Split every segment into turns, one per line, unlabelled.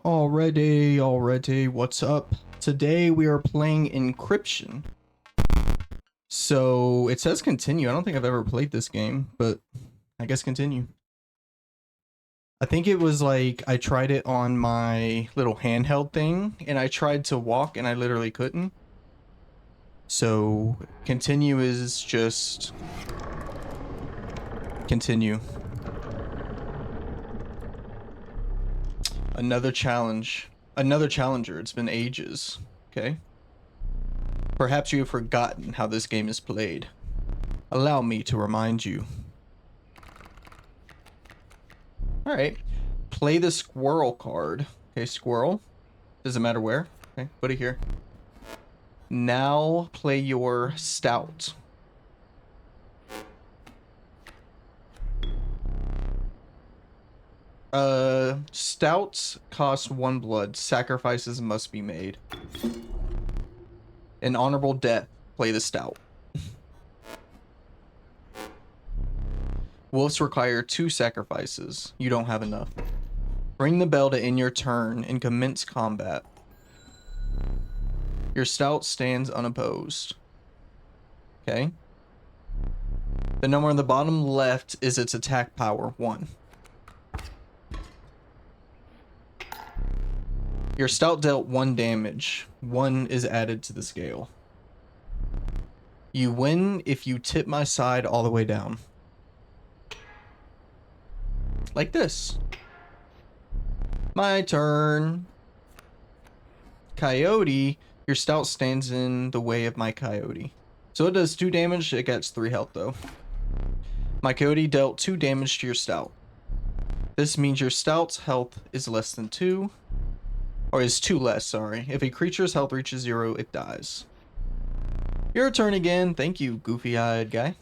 Already, what's up? Today we are playing Inscryption. So it says continue. I don't think I've ever played this game, but I guess continue. I think it was like I tried it on my little handheld thing and I tried to walk and I literally couldn't. So continue is just continue. Another challenge. Another challenger. It's been ages. Okay. Perhaps you have forgotten how this game is played. Allow me to remind you. Alright. Play the squirrel card. Okay, squirrel. Doesn't matter where. Okay, put it here. Now play your stout. Stouts cost 1 blood. Sacrifices must be made. An honorable death. Play the stout. Wolves require 2 sacrifices. You don't have enough. Ring the bell to end your turn and commence combat. Your stout stands unopposed. Okay. The number on the bottom left is its attack power, 1. Your stout dealt 1 damage. 1 is added to the scale. You win if you tip my side all the way down. Like this. My turn. Coyote. Your stout stands in the way of my coyote. So it does 2 damage. It gets 3 health though. My coyote dealt 2 damage to your stout. This means your stout's health is less than 2. Or is 2 less, sorry. If a creature's health reaches 0, it dies. Your turn again. Thank you, goofy-eyed guy.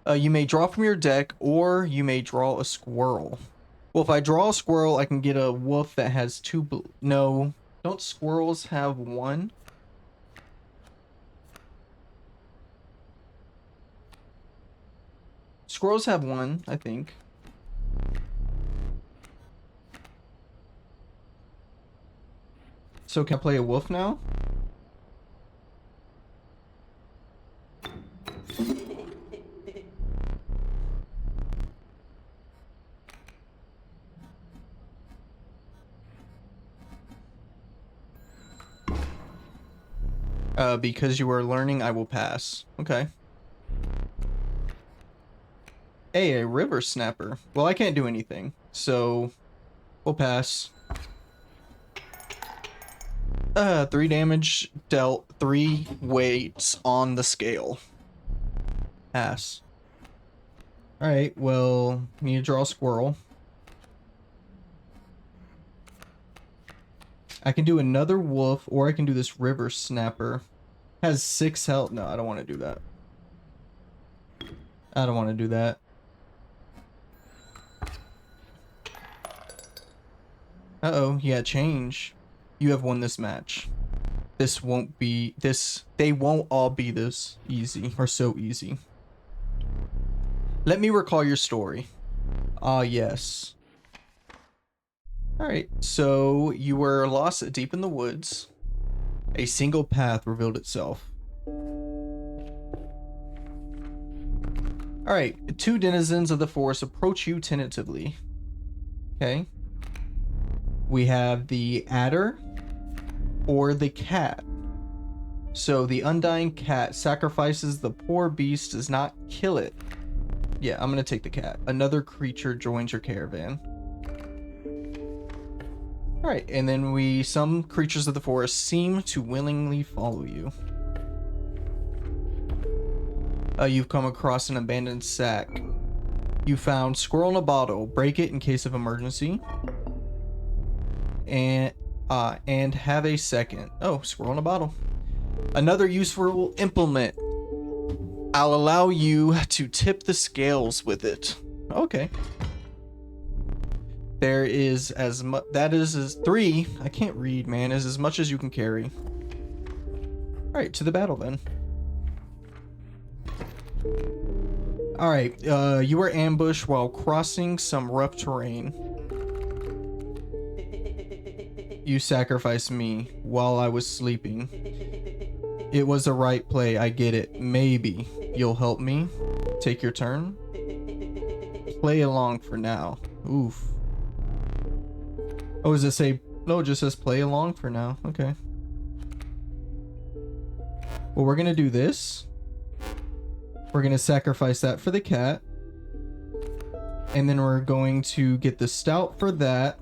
You may draw from your deck, or you may draw a squirrel. Well, if I draw a squirrel, I can get a wolf that has 2... No. Don't squirrels have 1? Squirrels have 1, I think. So can I play a wolf now? Because you are learning, I will pass. Okay. Hey, a river snapper. Well, I can't do anything, so we'll pass. 3 damage dealt, 3 weights on the scale. Pass. Alright, well, need to draw a squirrel. I can do another wolf, or I can do this river snapper. Has 6 health. No, I don't want to do that. I don't want to do that. Uh-oh, yeah, change. You have won this match. This won't be this. They won't all be this easy or so easy. Let me recall your story. Ah, yes. Alright, so you were lost deep in the woods. A single path revealed itself. Alright, 2 denizens of the forest approach you tentatively. Okay. We have the adder or the cat. So the undying cat sacrifices the poor beast, does not kill it. Yeah, I'm gonna take the cat. Another creature joins your caravan. Alright, and then some creatures of the forest seem to willingly follow you. You've come across an abandoned sack. You found squirrel in a bottle. Break it in case of emergency. And have a second. Oh, squirrel in a bottle. Another useful implement. I'll allow you to tip the scales with it. Okay. There is as much. That is as 3. I can't read, man. Is as much as you can carry. All right, to the battle then. All right. You were ambushed while crossing some rough terrain. You sacrificed me while I was sleeping. It was a right play, I get it. Maybe you'll help me? Take your turn? Play along for now. Oof. Oh, does it say... No, it just says play along for now. Okay. Well, we're gonna do this. We're gonna sacrifice that for the cat. And then we're going to get the stout for that,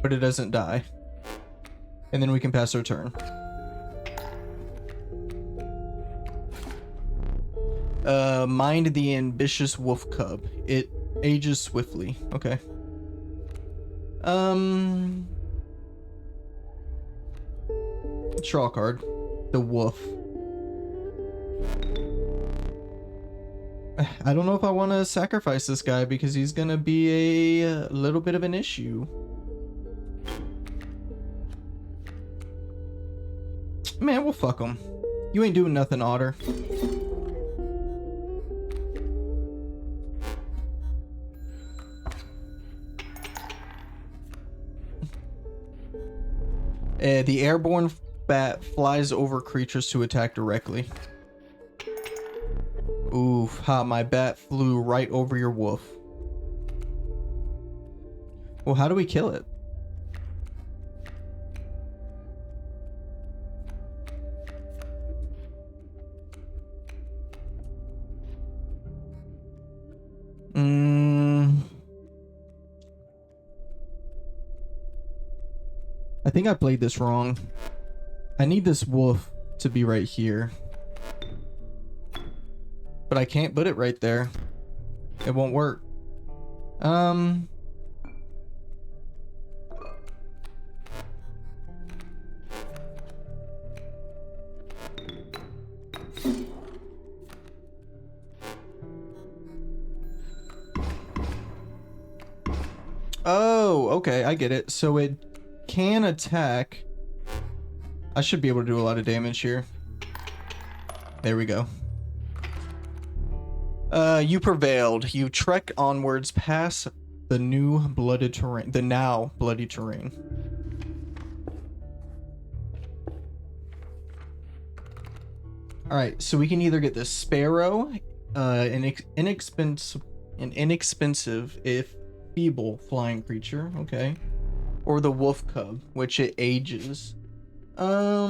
but it doesn't die. And then we can pass our turn. Mind the ambitious wolf cub. It ages swiftly. Okay. Draw a card. The wolf. I don't know if I want to sacrifice this guy because he's gonna be a little bit of an issue. Man, we'll fuck him. You ain't doing nothing, Otter. The airborne bat flies over creatures to attack directly. Oof, ha, my bat flew right over your wolf. Well, how do we kill it? I think I played this wrong. I need this wolf to be right here. But I can't put it right there. It won't work. Oh, okay, I get it. So it can attack. I should be able to do a lot of damage here. There we go. You prevailed. You trek onwards past the now bloody terrain. All right, so we can either get the sparrow, an inexpensive if feeble flying creature, okay, or the wolf cub, which it ages. Let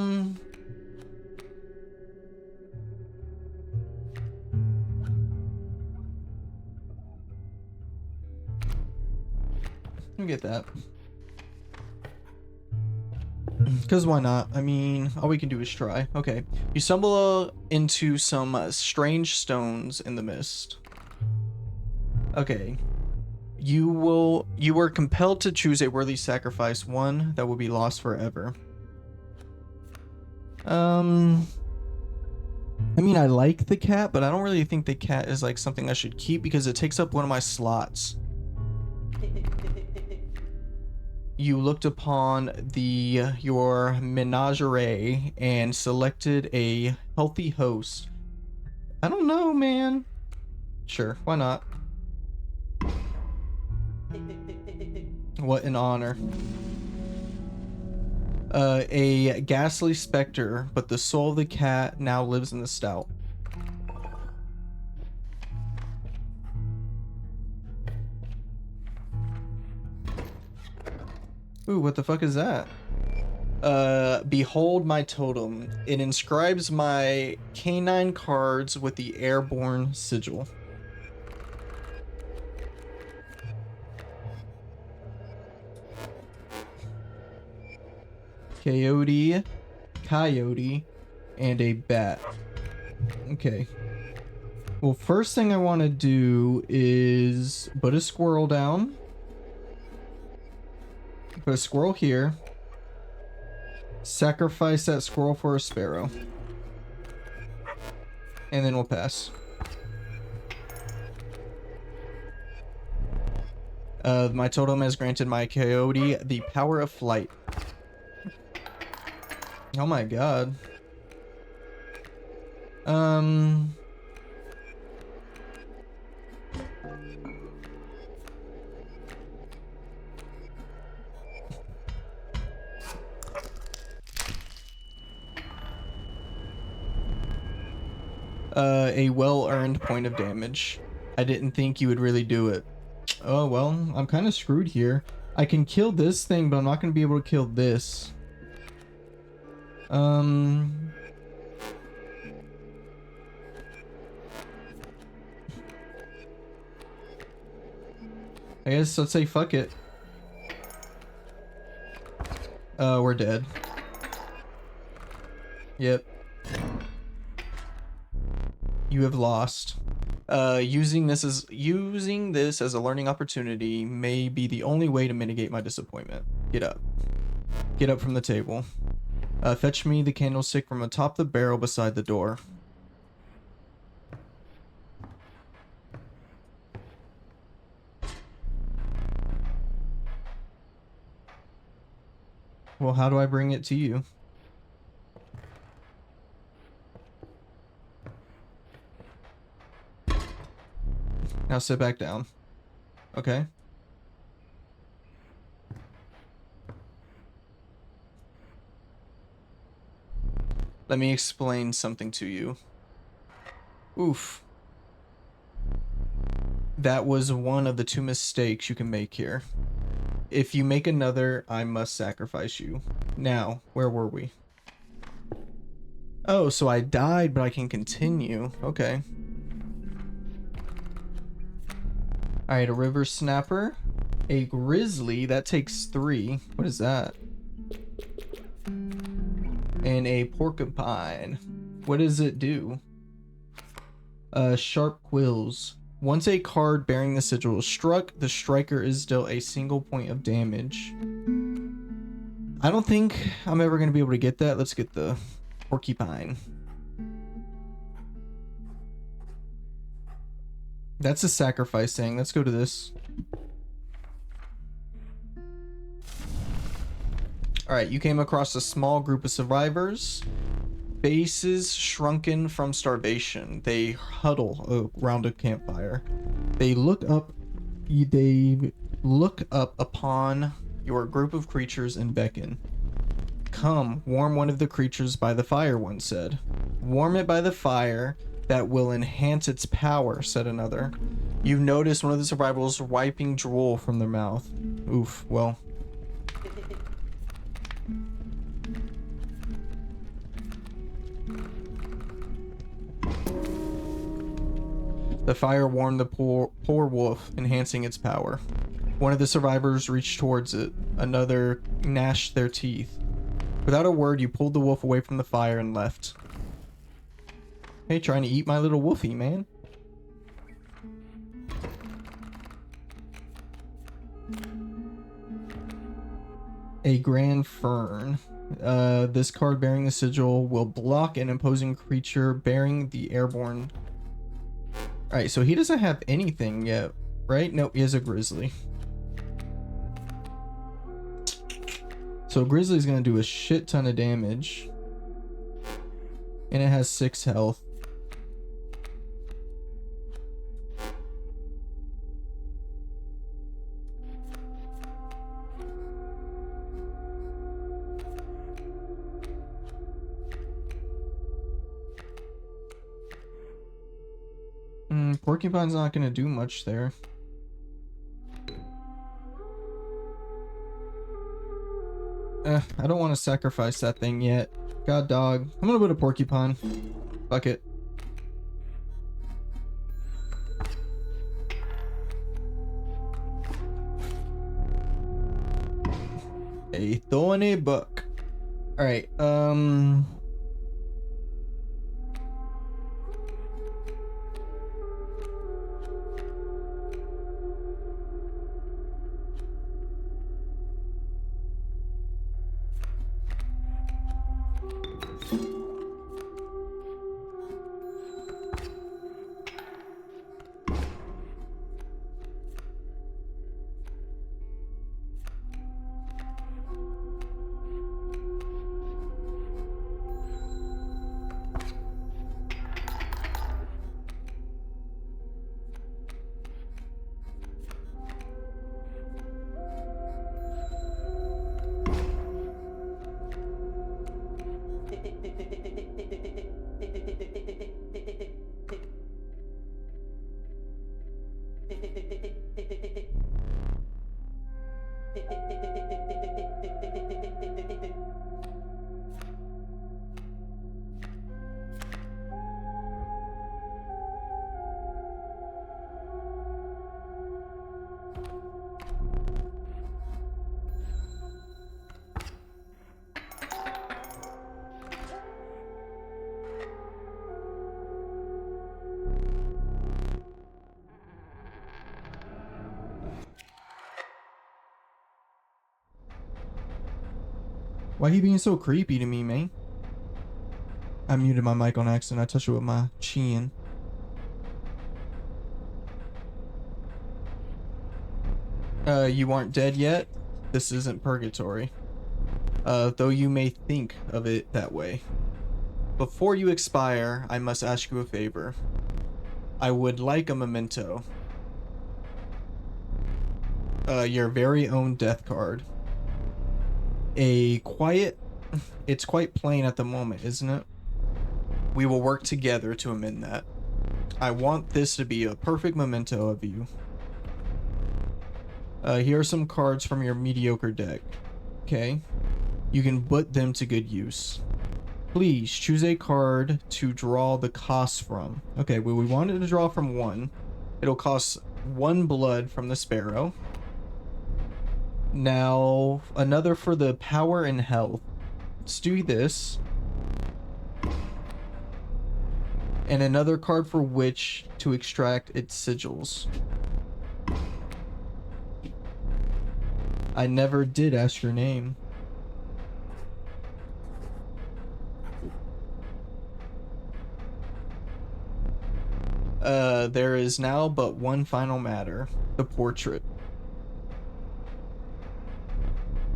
me get that. Because why not? I mean, all we can do is try. Okay. You stumble into some strange stones in the mist. Okay. You were compelled to choose a worthy sacrifice, one that will be lost forever. I mean, I like the cat, but I don't really think the cat is like something I should keep because it takes up one of my slots. You looked upon your menagerie and selected a healthy host. I don't know, man. Sure, why not? What an honor. A ghastly specter, but the soul of the cat now lives in the stout. Ooh, what the fuck is that? Behold my totem. It inscribes my canine cards with the airborne sigil. Coyote, and a bat. Okay. Well, first thing I want to do is put a squirrel down. Put a squirrel here. Sacrifice that squirrel for a sparrow. And then we'll pass. My totem has granted my coyote the power of flight. Oh my god. A well-earned point of damage. I didn't think you would really do it. Oh, well, I'm kind of screwed here. I can kill this thing, but I'm not going to be able to kill this. I guess let's say fuck it. We're dead. Yep. You have lost. Using this as a learning opportunity may be the only way to mitigate my disappointment. Get up. Get up from the table. Fetch me the candlestick from atop the barrel beside the door. Well, how do I bring it to you? Now sit back down. Okay. Let me explain something to you. Oof. That was one of the 2 mistakes you can make here. If you make another, I must sacrifice you. Now, where were we? Oh, so I died, but I can continue. Okay. Alright, a river snapper. A grizzly, that takes 3. What is that? And a porcupine. What does it do? Sharp quills. Once a card bearing the sigil is struck, the striker is dealt a single point of damage. I don't think I'm ever going to be able to get that. Let's get the porcupine. That's a sacrifice thing. Let's go to this. Alright, you came across a small group of survivors. Faces shrunken from starvation. They huddle around a campfire. They look up upon your group of creatures and beckon. Come, warm one of the creatures by the fire, one said. Warm it by the fire, that will enhance its power, said another. You notice one of the survivors wiping drool from their mouth. Oof, well. The fire warmed the poor wolf, enhancing its power. One of the survivors reached towards it. Another gnashed their teeth. Without a word, you pulled the wolf away from the fire and left. Hey, trying to eat my little wolfie, man. A grand fern. This card bearing the sigil will block an imposing creature bearing the airborne. Alright, so he doesn't have anything yet, right? Nope, he has a grizzly. So grizzly's gonna do a shit ton of damage. And it has 6 health. Porcupine's not gonna do much there. I don't want to sacrifice that thing yet. God dog. I'm gonna put a porcupine. Fuck it. A thorny book. Alright, Why he being so creepy to me, man? I muted my mic on accident. I touched it with my chin. You aren't dead yet. This isn't purgatory. Though you may think of it that way. Before you expire, I must ask you a favor. I would like a memento. Your very own death card. It's quite plain at the moment, isn't it? We will work together to amend that. I want this to be a perfect memento of you. Here are some cards from your mediocre deck. Okay. You can put them to good use. Please choose a card to draw the cost from. Okay, well, we wanted to draw from 1. It'll cost 1 blood from the sparrow. Now, another for the power and health. Let's do this. And another card for witch to extract its sigils. I never did ask your name. There is now but one final matter. The portrait.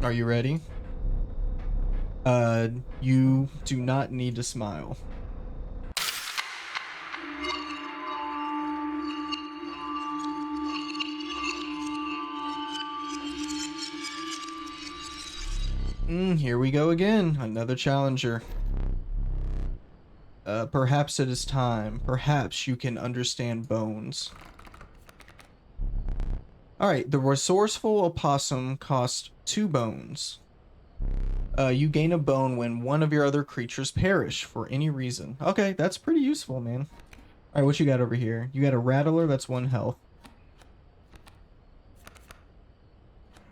Are you ready? You do not need to smile. Here we go again. Another challenger. Perhaps it is time. Perhaps you can understand bones. Alright, the resourceful opossum costs 2 bones. You gain a bone when one of your other creatures perish for any reason. Okay, that's pretty useful, man. Alright, what you got over here? You got a rattler, that's 1 health.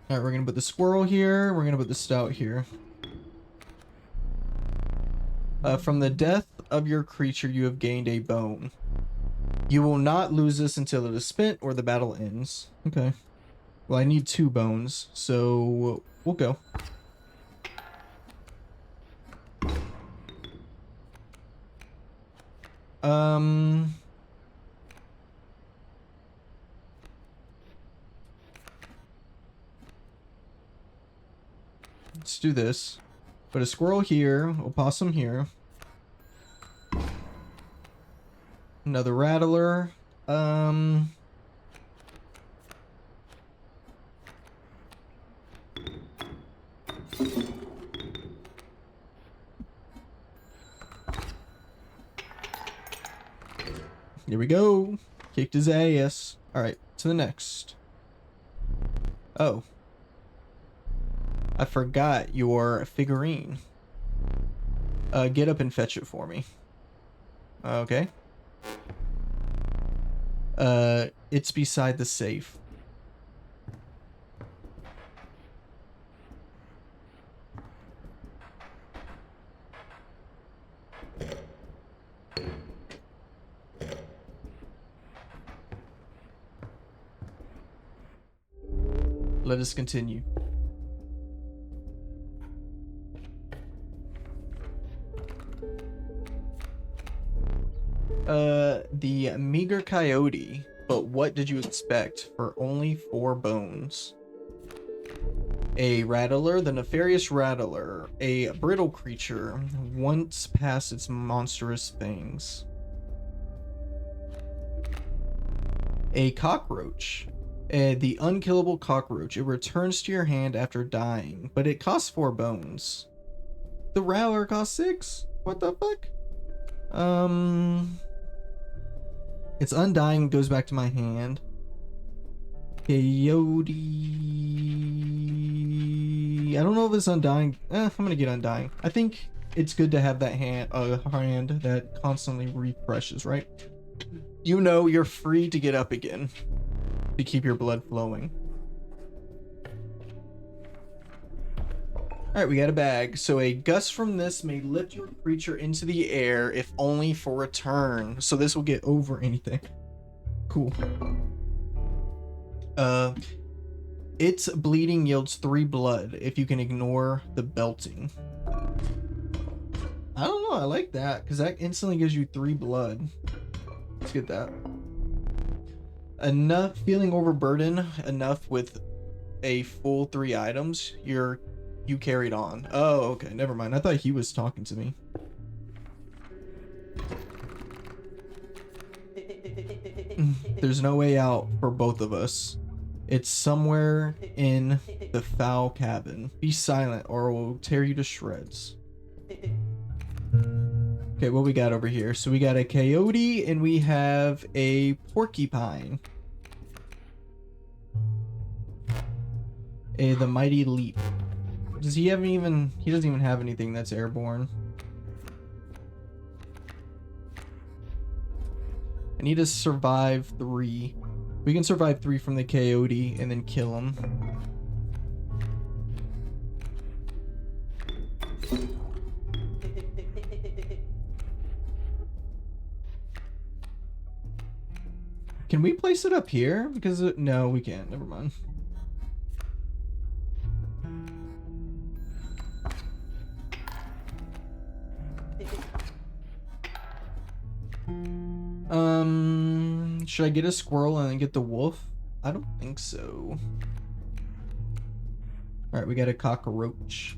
Alright, we're gonna put the squirrel here. We're gonna put the stout here. From the death of your creature, you have gained a bone. You will not lose this until it is spent or the battle ends. Okay. Well, I need 2 bones, so we'll go. Let's do this. Put a squirrel here, opossum here. Another rattler. Here we go. Kicked his ass. Alright, to the next. Oh. I forgot your figurine. Get up and fetch it for me. Okay. It's beside the safe. Let us continue. The meager coyote, but what did you expect for only 4 bones? A rattler, the nefarious rattler, a brittle creature, once past its monstrous fangs. A cockroach, the unkillable cockroach. It returns to your hand after dying, but it costs 4 bones. The rattler costs 6? What the fuck? It's undying, goes back to my hand. Coyote. I don't know if it's undying. I'm gonna get undying. I think it's good to have that hand that constantly refreshes, right? You know you're free to get up again to keep your blood flowing. Alright, we got a bag. So a gust from this may lift your creature into the air, if only for a turn. So this will get over anything. Cool. Its bleeding yields 3 blood if you can ignore the belting. I don't know, I like that, because that instantly gives you 3 blood. Let's get that. Enough, feeling overburdened enough with a full 3 items, you carried on. Oh, okay, never mind. I thought he was talking to me. There's no way out for both of us. It's somewhere in the foul cabin. Be silent or we'll tear you to shreds. Okay, what we got over here? So we got a coyote and we have a porcupine. The mighty leap. Does he have even? He doesn't even have anything that's airborne. I need to survive 3. We can survive 3 from the coyote and then kill him. Can we place it up here? Because no, we can't. Never mind. Should I get a squirrel and then get the wolf? I don't think so. All right, we got a cockroach.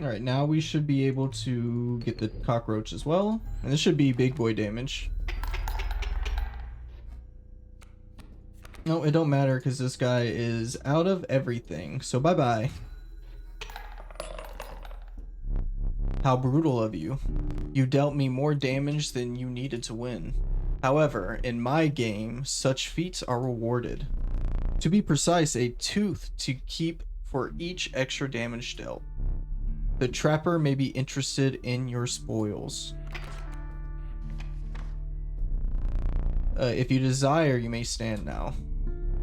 Alright, now we should be able to get the cockroach as well. And this should be big boy damage. No, it don't matter because this guy is out of everything. So bye-bye. How brutal of you. You dealt me more damage than you needed to win. However, in my game, such feats are rewarded. To be precise, a tooth to keep for each extra damage dealt. The trapper may be interested in your spoils. If you desire, you may stand now.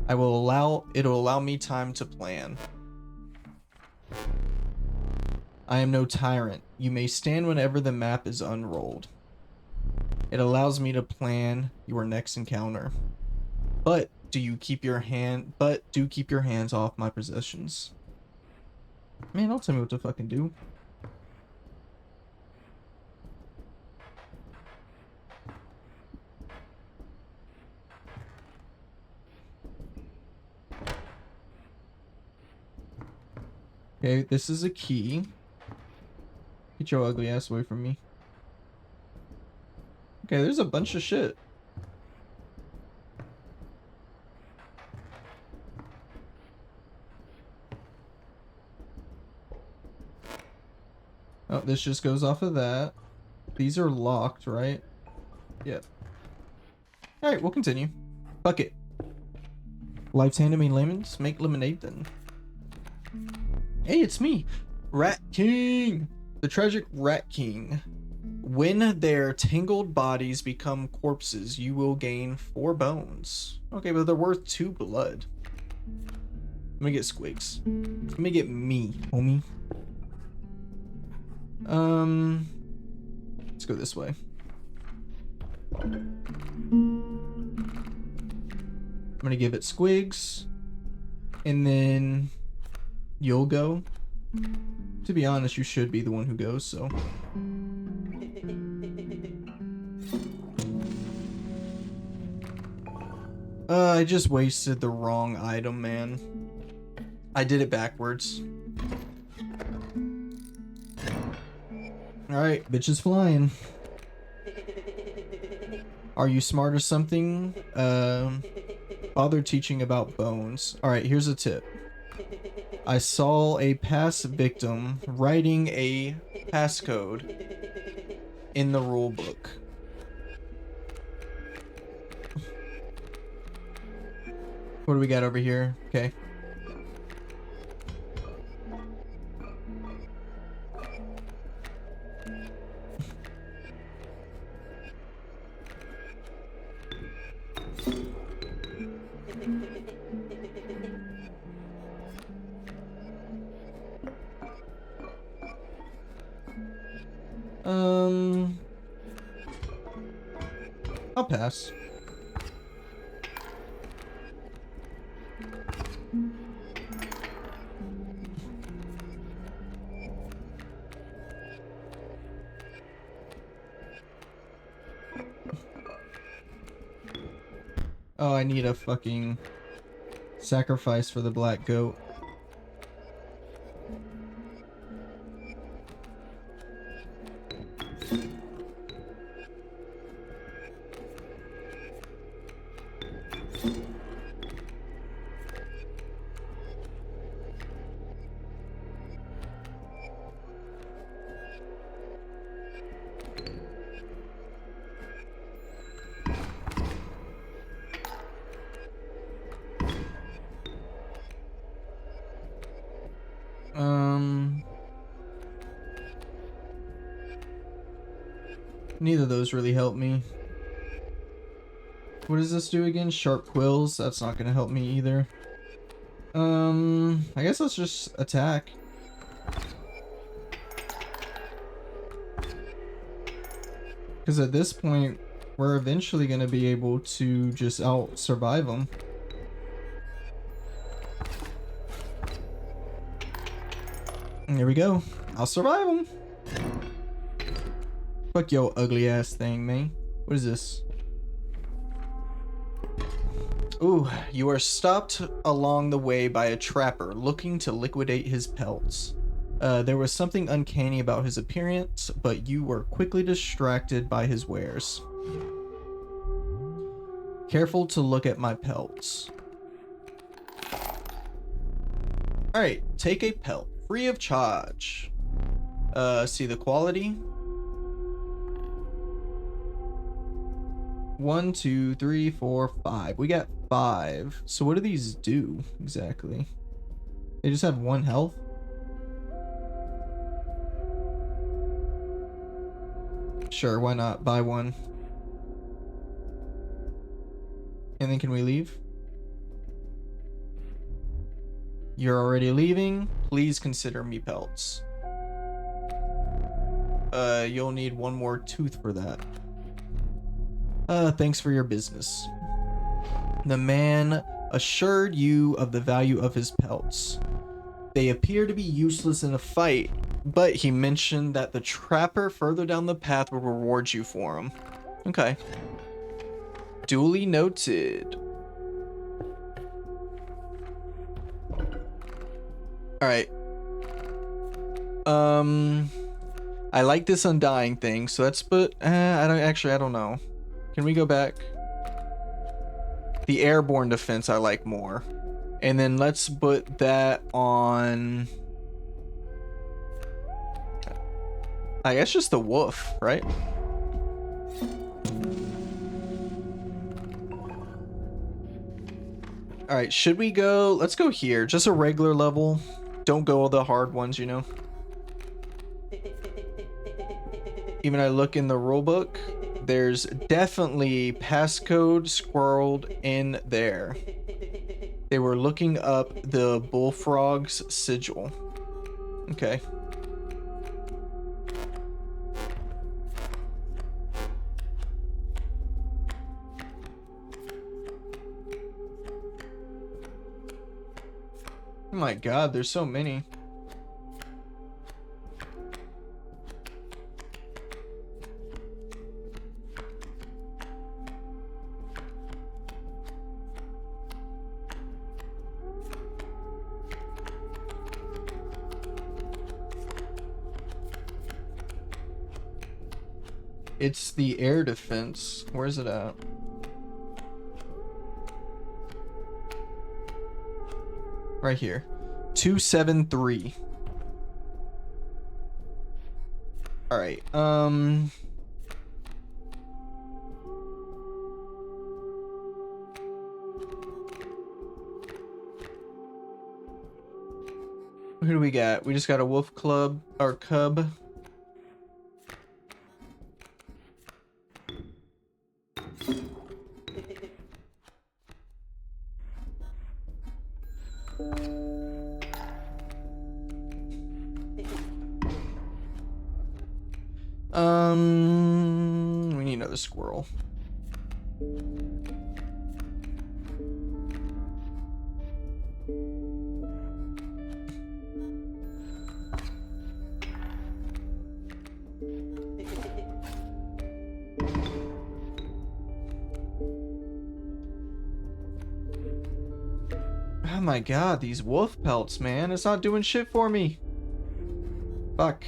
It'll allow me time to plan. I am no tyrant. You may stand whenever the map is unrolled. It allows me to plan your next encounter. But do keep your hands off my possessions. Man, don't tell me what to fucking do. Okay, this is a key. Get your ugly ass away from me. Okay, there's a bunch of shit. Oh, this just goes off of that. These are locked, right? Yep. Alright, we'll continue. Bucket. Life's handed me lemons. Make lemonade then. Hey, it's me, Rat King, the tragic Rat King. When their tangled bodies become corpses, you will gain 4 bones. Okay, but they're worth 2 blood. Let me get Squiggs. Let me get me, homie. Let's go this way. I'm gonna give it Squiggs, and then you'll go. To be honest, you should be the one who goes, so. I just wasted the wrong item, man. I did it backwards. Alright, bitch is flying. Are you smart or something? Bother teaching about bones. Alright, here's a tip. I saw a past victim writing a passcode in the rule book. What do we got over here? Okay. I'll pass. Oh, I need a fucking sacrifice for the black goat. Neither of those really help me. What does this do again? Sharp quills? That's not gonna help me either. I guess let's just attack. Because at this point, we're eventually gonna be able to just out-survive them. And there we go. I'll survive them. Fuck yo ugly ass thing, man. What is this? Ooh, you are stopped along the way by a trapper looking to liquidate his pelts. There was something uncanny about his appearance, but you were quickly distracted by his wares. Careful to look at my pelts. Alright, take a pelt. Free of charge. See the quality? 1, 2, 3, 4, 5. We got 5. So what do these do exactly? They just have 1 health? Sure, why not? Buy 1. And then can we leave? You're already leaving. Please consider me pelts. You'll need 1 more tooth for that. Thanks for your business. The man assured you of the value of his pelts. They appear to be useless in a fight, but he mentioned that the trapper further down the path will reward you for them. Okay. Duly noted. Alright. I like this undying thing, so let's put... I don't know. Can we go back? The airborne defense I like more. And then let's put that on... I guess just the wolf, right? Alright, should we go... Let's go here. Just a regular level. Don't go the hard ones, you know? Even I look in the rulebook, there's definitely passcode squirreled in there. They were looking up the bullfrog's sigil. Okay. Oh my god, there's so many. It's the air defense. Where's it at? Right here. 273. All right. Who do we got? We just got a wolf club or cub. We need another squirrel. Oh my god, these wolf pelts, man. It's not doing shit for me. Fuck.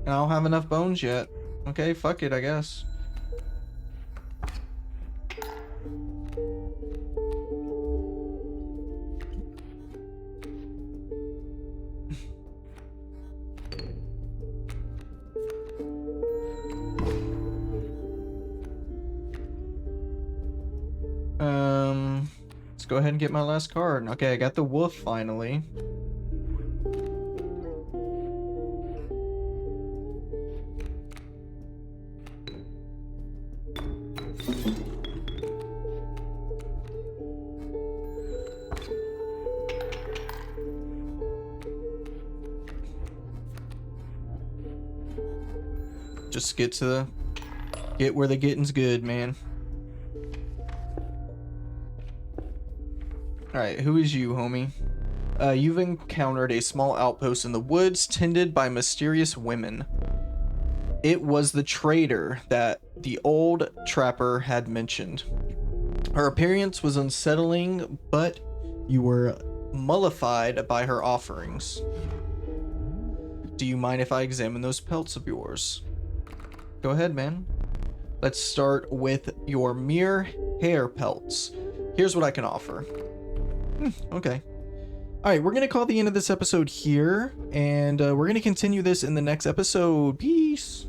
I don't have enough bones yet. Okay, fuck it, I guess. Let's go ahead and get my last card. Okay, I got the wolf finally. Just get where the getting's good, man. Alright, who is you, homie? You've encountered a small outpost in the woods tended by mysterious women. It was the trader that the old trapper had mentioned. Her appearance was unsettling, but you were mollified by her offerings. Do you mind if I examine those pelts of yours? Go ahead, man. Let's start with your mere hair pelts. Here's what I can offer. Okay. All right, we're going to call the end of this episode here, and we're going to continue this in the next episode. Peace.